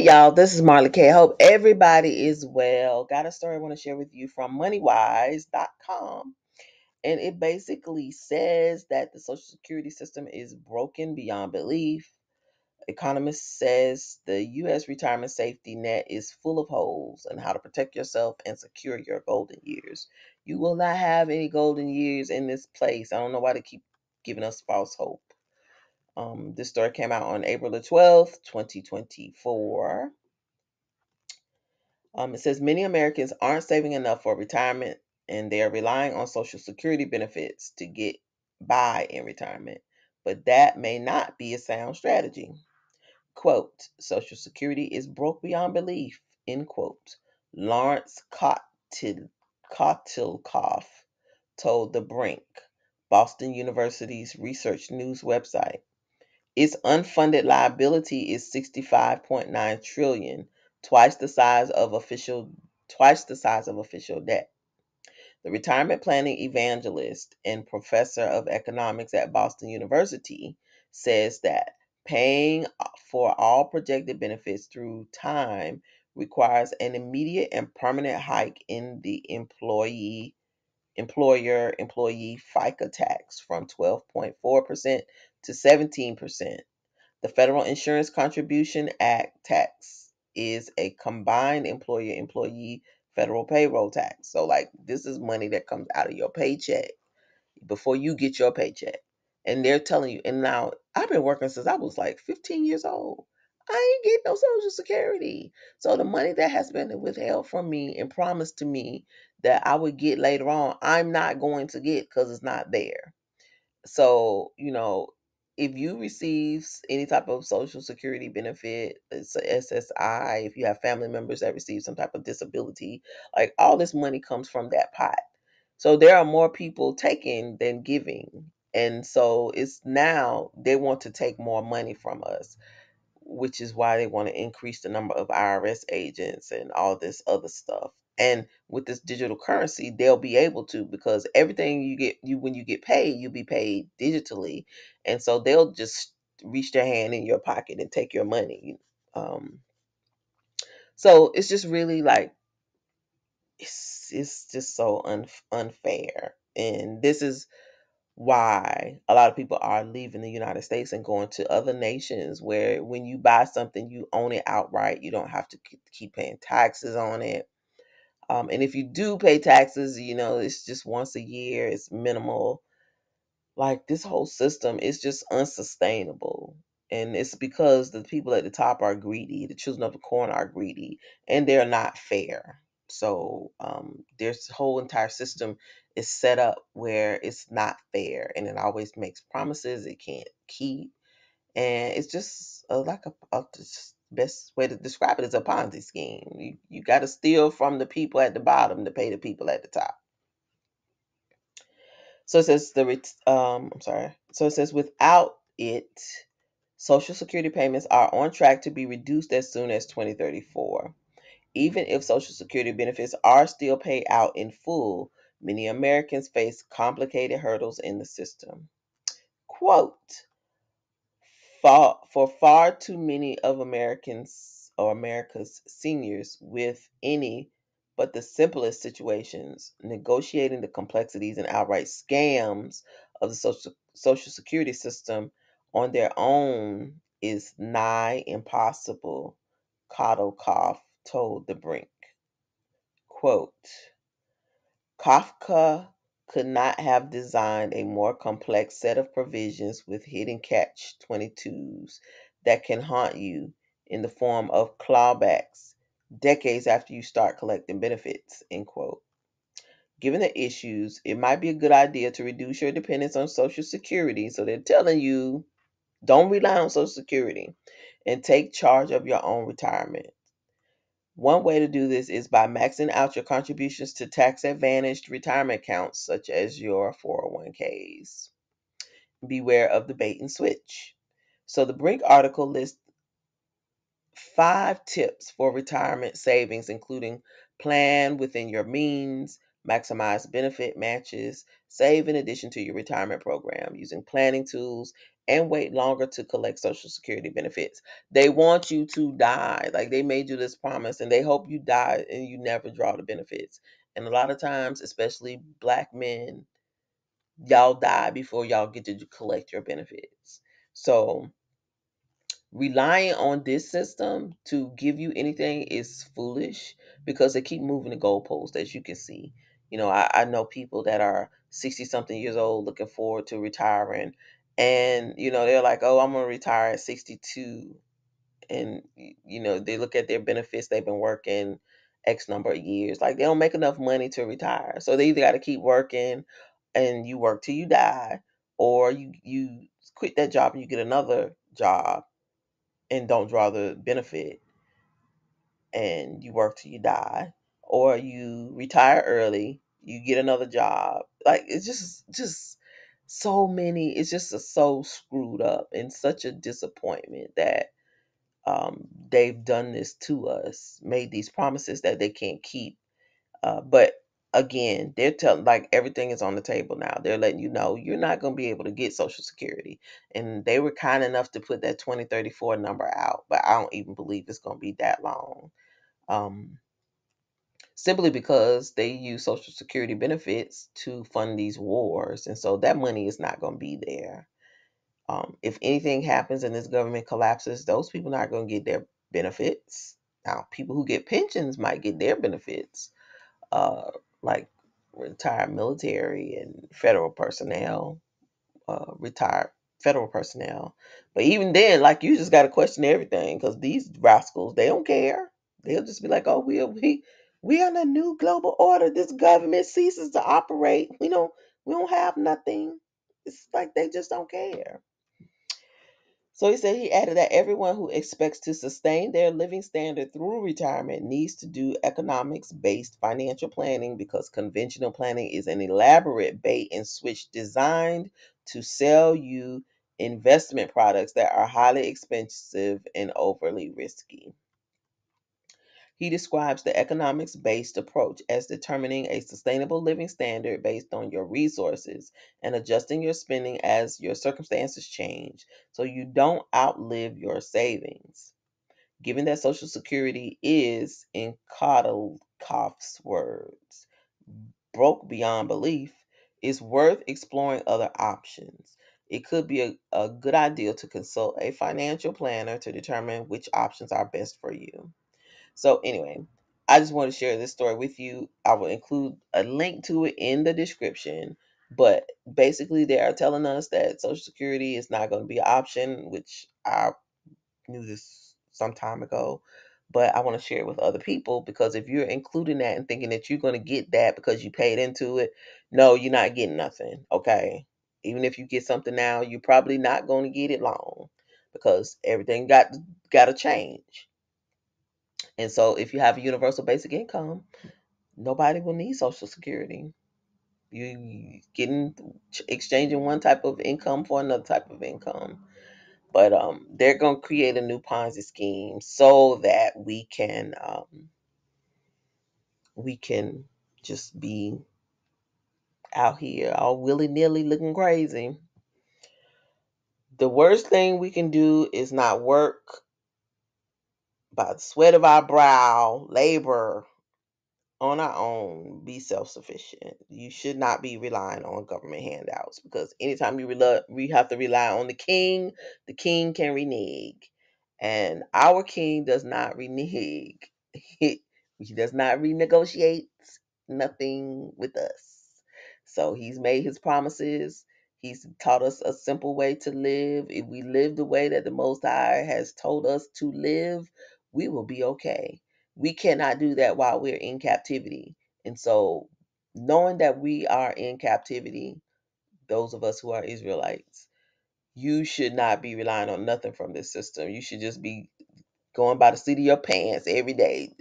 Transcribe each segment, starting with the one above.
y'all, this is Marley K. Hope everybody is well. Got a story I want to share with you from moneywise.com. And it basically says that the Social Security system is broken beyond belief. Economist says the U.S. retirement safety net is full of holes and how to protect yourself and secure your golden years. You will not have any golden years in this place. I don't know why they keep giving us false hope. This story came out on April the 12th, 2024. It says many Americans aren't saving enough for retirement and they are relying on Social Security benefits to get by in retirement. But that may not be a sound strategy. Quote, Social Security is broke beyond belief, end quote. Lawrence Kotilkoff told The Brink, Boston University's research news website. Its unfunded liability is 65.9 trillion, twice the size of official debt. The retirement planning evangelist and professor of economics at Boston University says that paying for all projected benefits through time requires an immediate and permanent hike in the employer employee FICA tax from 12.4% to 17%. The Federal Insurance Contribution Act tax is a combined employer employee federal payroll tax. So, like, this is money that comes out of your paycheck before you get your paycheck. And they're telling you, and now I've been working since I was like 15 years old. I ain't getting no Social Security. So, the money that has been withheld from me and promised to me that I would get later on, I'm not going to get because it's not there. So, if you receive any type of Social Security benefit, it's a SSI, if you have family members that receive some type of disability, like all this money comes from that pot. So there are more people taking than giving. And so it's now they want to take more money from us, which is why they want to increase the number of IRS agents and all this other stuff. And with this digital currency, they'll be able to, because everything you when you get paid, you'll be paid digitally, and so they'll just reach their hand in your pocket and take your money. Um, so it's just really like it's just so unfair, and this is why a lot of people are leaving the United States and going to other nations where when you buy something, you own it outright. You don't have to keep paying taxes on it. And if you do pay taxes, it's just once a year, it's minimal. Like, this whole system is just unsustainable. And it's because the people at the top are greedy, the children of the corn are greedy, and they're not fair. So this whole entire system is set up where it's not fair, and it always makes promises it can't keep. And it's just like just best way to describe it is a Ponzi scheme. You got to steal from the people at the bottom to pay the people at the top. So it says I'm sorry. So it says without it, Social Security payments are on track to be reduced as soon as 2034. Even if Social Security benefits are still paid out in full, many Americans face complicated hurdles in the system. Quote, for far too many of Americans or America's seniors with any but the simplest situations, negotiating the complexities and outright scams of the social security system on their own is nigh impossible, Kotelkoff told The Brink. Quote, Kafka could not have designed a more complex set of provisions with hidden catch 22s that can haunt you in the form of clawbacks decades after you start collecting benefits, end quote. Given the issues, it might be a good idea to reduce your dependence on Social Security. So they're telling you don't rely on Social Security and take charge of your own retirement. One way to do this is by maxing out your contributions to tax advantaged retirement accounts such as your 401ks. Beware of the bait and switch. So the Brink article lists 5 tips for retirement savings, including plan within your means, maximize benefit matches, save in addition to your retirement program using planning tools, and wait longer to collect Social Security benefits. They want you to die. Like they made you this promise and they hope you die and you never draw the benefits. And a lot of times, especially black men, y'all die before y'all get to collect your benefits. So relying on this system to give you anything is foolish because they keep moving the goalposts, as you can see. I know people that are 60 something years old looking forward to retiring, and they're like, oh, I'm going to retire at 62. And they look at their benefits, they've been working X number of years, like they don't make enough money to retire, so they either got to keep working and you work till you die, or you quit that job and you get another job and don't draw the benefit and you work till you die, or you retire early, you get another job. Like it's just so many. It's just so screwed up and such a disappointment that they've done this to us, made these promises that they can't keep. But again, they're telling, like, everything is on the table now. They're letting you know you're not going to be able to get Social Security. And they were kind enough to put that 2034 number out, but I don't even believe it's going to be that long. Um, Simply because they use Social Security benefits to fund these wars. And so that money is not going to be there. If anything happens and this government collapses, those people are not going to get their benefits. Now, people who get pensions might get their benefits, like retired military and federal personnel, retired federal personnel. But even then, like, you just got to question everything because these rascals, they don't care. They'll just be like, "Oh, we are in a new global order. This government ceases to operate. We don't have nothing." It's like they just don't care. So he said, he added that everyone who expects to sustain their living standard through retirement needs to do economics based financial planning because conventional planning is an elaborate bait and switch designed to sell you investment products that are highly expensive and overly risky. He describes the economics based approach as determining a sustainable living standard based on your resources and adjusting your spending as your circumstances change so you don't outlive your savings. Given that Social Security is, in Kotelkoff's words, broke beyond belief, it's worth exploring other options. It could be a good idea to consult a financial planner to determine which options are best for you. So anyway, I just want to share this story with you. I will include a link to it in the description. But basically, they are telling us that Social Security is not going to be an option, which I knew this some time ago. But I want to share it with other people because if you're including that and thinking that you're going to get that because you paid into it, no, you're not getting nothing. Okay. Even if you get something now, you're probably not going to get it long because everything got to change. And so if you have a universal basic income, nobody will need Social Security. You getting exchanging one type of income for another type of income. But they're gonna create a new Ponzi scheme so that we can just be out here all willy nilly looking crazy. The worst thing we can do is not work by the sweat of our brow, labor on our own, be self sufficient. You should not be relying on government handouts because anytime we have to rely on the king can renege. And our king does not renege, he does not renegotiate nothing with us. So he's made his promises. He's taught us a simple way to live. If we live the way that the Most High has told us to live, we will be okay. We cannot do that while we're in captivity. And so, knowing that we are in captivity, those of us who are Israelites, you should not be relying on nothing from this system. You should just be going by the seat of your pants every day.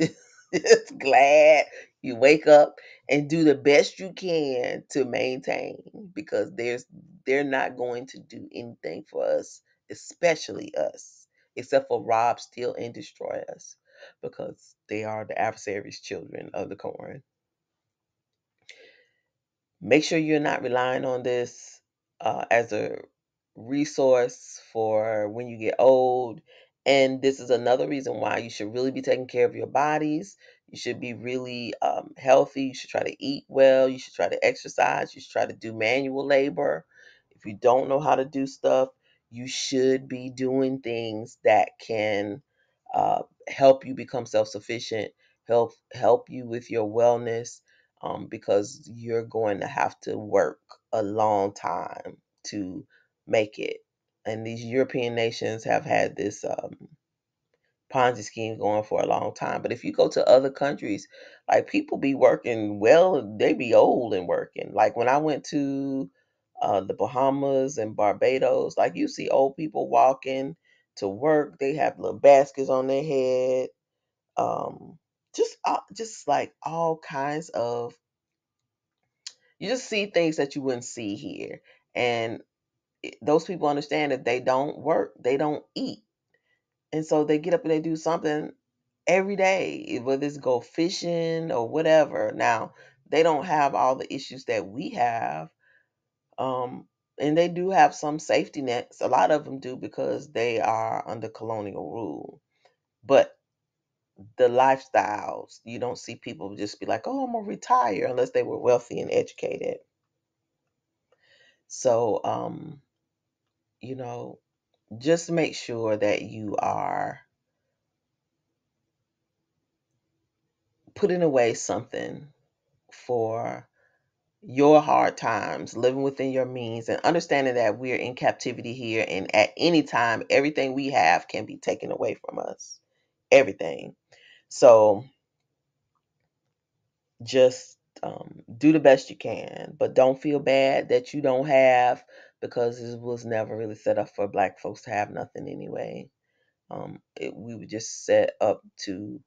Just glad you wake up and do the best you can to maintain because they're not going to do anything for us, especially us, except for rob, steal, and destroy us because they are the adversary's children of the corn. Make sure you're not relying on this as a resource for when you get old. And this is another reason why you should really be taking care of your bodies. You should be really healthy. You should try to eat well. You should try to exercise. You should try to do manual labor. If you don't know how to do stuff, you should be doing things that can help you become self-sufficient, help you with your wellness, because you're going to have to work a long time to make it. And these European nations have had this Ponzi scheme going for a long time. But if you go to other countries, like people be working well, they be old and working. Like when I went to the Bahamas and Barbados, like you see old people walking to work. They have little baskets on their head. Um, just like all kinds of, you just see things that you wouldn't see here. And those people understand that they don't work, they don't eat. And so they get up and they do something every day, whether it's go fishing or whatever. Now, they don't have all the issues that we have. Um, and they do have some safety nets. A lot of them do because they are under colonial rule. But the lifestyles, you don't see people just be like, oh, I'm going to retire unless they were wealthy and educated. So, you know, just make sure that you are putting away something for your hard times, living within your means, and understanding that we're in captivity here, and at any time, everything we have can be taken away from us. Everything. So just do the best you can, but don't feel bad that you don't have, because it was never really set up for Black folks to have nothing anyway. We were just set up to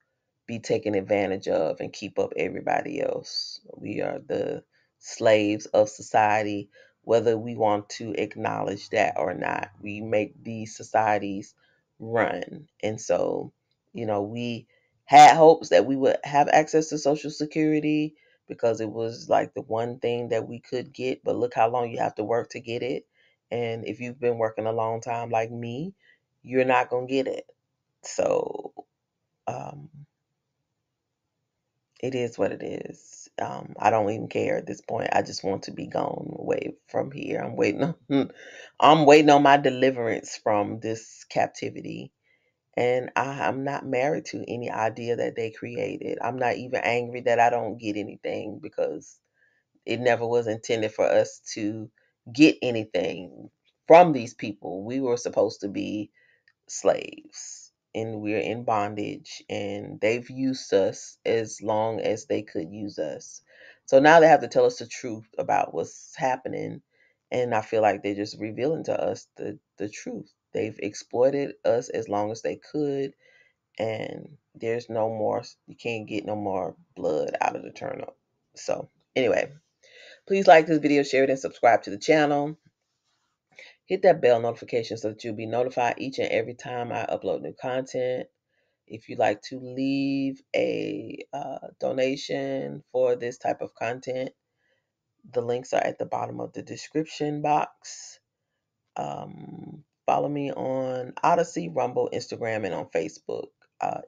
be taken advantage of and keep up everybody else. We are the slaves of society, whether we want to acknowledge that or not. We make these societies run. And so, we had hopes that we would have access to Social Security because it was like the one thing that we could get, but look how long you have to work to get it. And if you've been working a long time like me, you're not going to get it. So, um, it is what it is. I don't even care at this point. I just want to be gone away from here. I'm waiting on I'm waiting on my deliverance from this captivity. And I'm not married to any idea that they created. I'm not even angry that I don't get anything, because it never was intended for us to get anything from these people. We were supposed to be slaves, and we're in bondage, and they've used us as long as they could use us. So now they have to tell us the truth about what's happening, and I feel like they're just revealing to us the truth. They've exploited us as long as they could, and there's no more, you can't get no more blood out of the turnip. So anyway, please like this video, share it, and subscribe to the channel. Hit that bell notification so that you'll be notified each and every time I upload new content. If you'd like to leave a donation for this type of content, the links are at the bottom of the description box. Follow me on Odyssey, Rumble, Instagram, and on Facebook.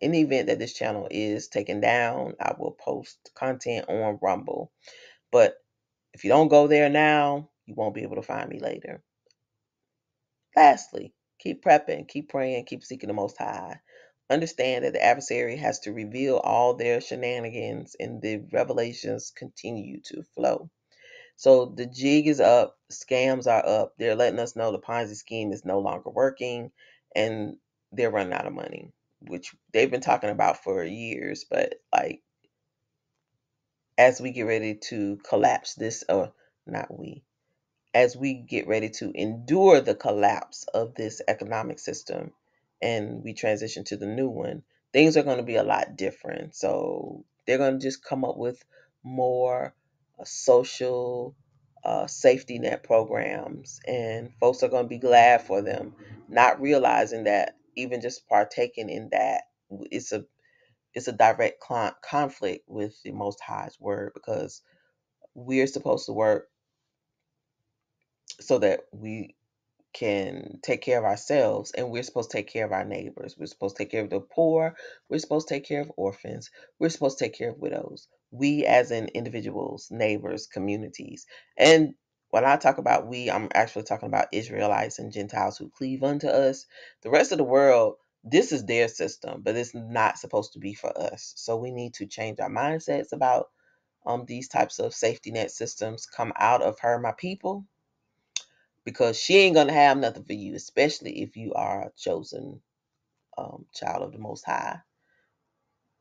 In the event that this channel is taken down, I will post content on Rumble. But if you don't go there now, you won't be able to find me later. Lastly, keep prepping, keep praying, keep seeking the Most High. Understand that the adversary has to reveal all their shenanigans, and the revelations continue to flow. So the jig is up, scams are up. They're letting us know the Ponzi scheme is no longer working, and they're running out of money, which they've been talking about for years. But like, as we get ready to collapse this, or not we, as we get ready to endure the collapse of this economic system and we transition to the new one, things are going to be a lot different. So they're going to just come up with more social safety net programs, and folks are going to be glad for them, not realizing that even just partaking in that, it's a it's a direct conflict with the Most High's word, because we're supposed to work so that we can take care of ourselves, and we're supposed to take care of our neighbors. We're supposed to take care of the poor. We're supposed to take care of orphans. We're supposed to take care of widows. We, as in individuals, neighbors, communities. And when I talk about we, I'm actually talking about Israelites and Gentiles who cleave unto us. The rest of the world, this is their system, but it's not supposed to be for us. So we need to change our mindsets about these types of safety net systems. Come out of her, my people, because she ain't gonna have nothing for you, especially if you are a chosen child of the Most High.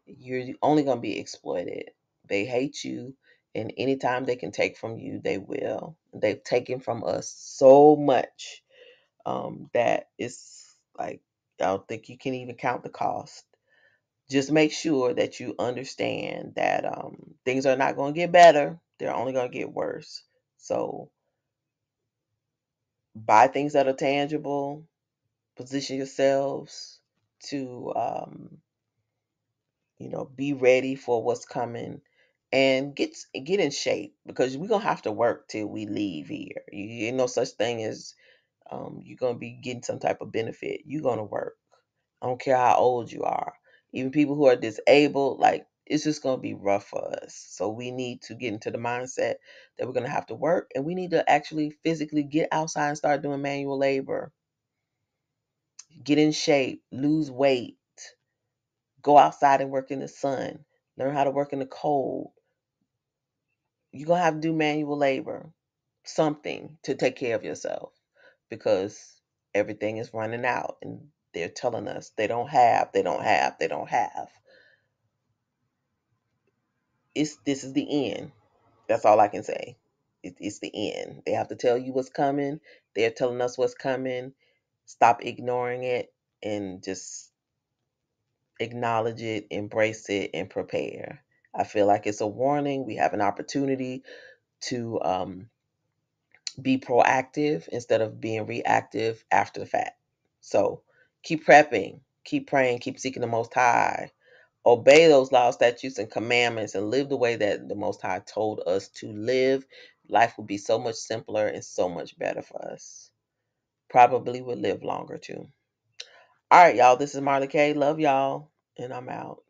You're only gonna be exploited. They hate you, and anytime they can take from you, they will. They've taken from us so much that it's like I don't think you can even count the cost. Just make sure that you understand that things are not going to get better; they're only going to get worse. So buy things that are tangible, position yourselves to be ready for what's coming, and get in shape, because we're gonna have to work till we leave here. You ain't no such thing as you're gonna be getting some type of benefit. You're gonna work. I don't care how old you are. Even people who are disabled, like, it's just gonna be rough for us. So we need to get into the mindset that we're gonna have to work, and we need to actually physically get outside and start doing manual labor. Get in shape, lose weight, go outside and work in the sun, learn how to work in the cold. You're going to have to do manual labor, something to take care of yourself, because everything is running out, and they're telling us they don't have, they don't have, they don't have. This is the end. That's all I can say. It's the end. They have to tell you what's coming. They're telling us what's coming. Stop ignoring it and just acknowledge it, embrace it, and prepare. I feel like it's a warning. We have an opportunity to be proactive instead of being reactive after the fact. So keep prepping, keep praying, keep seeking the Most High. Obey those laws, statutes, and commandments, and live the way that the Most High told us to live. Life will be so much simpler and so much better for us. Probably would live longer too. All right, y'all. This is Marla K. Love y'all, and I'm out.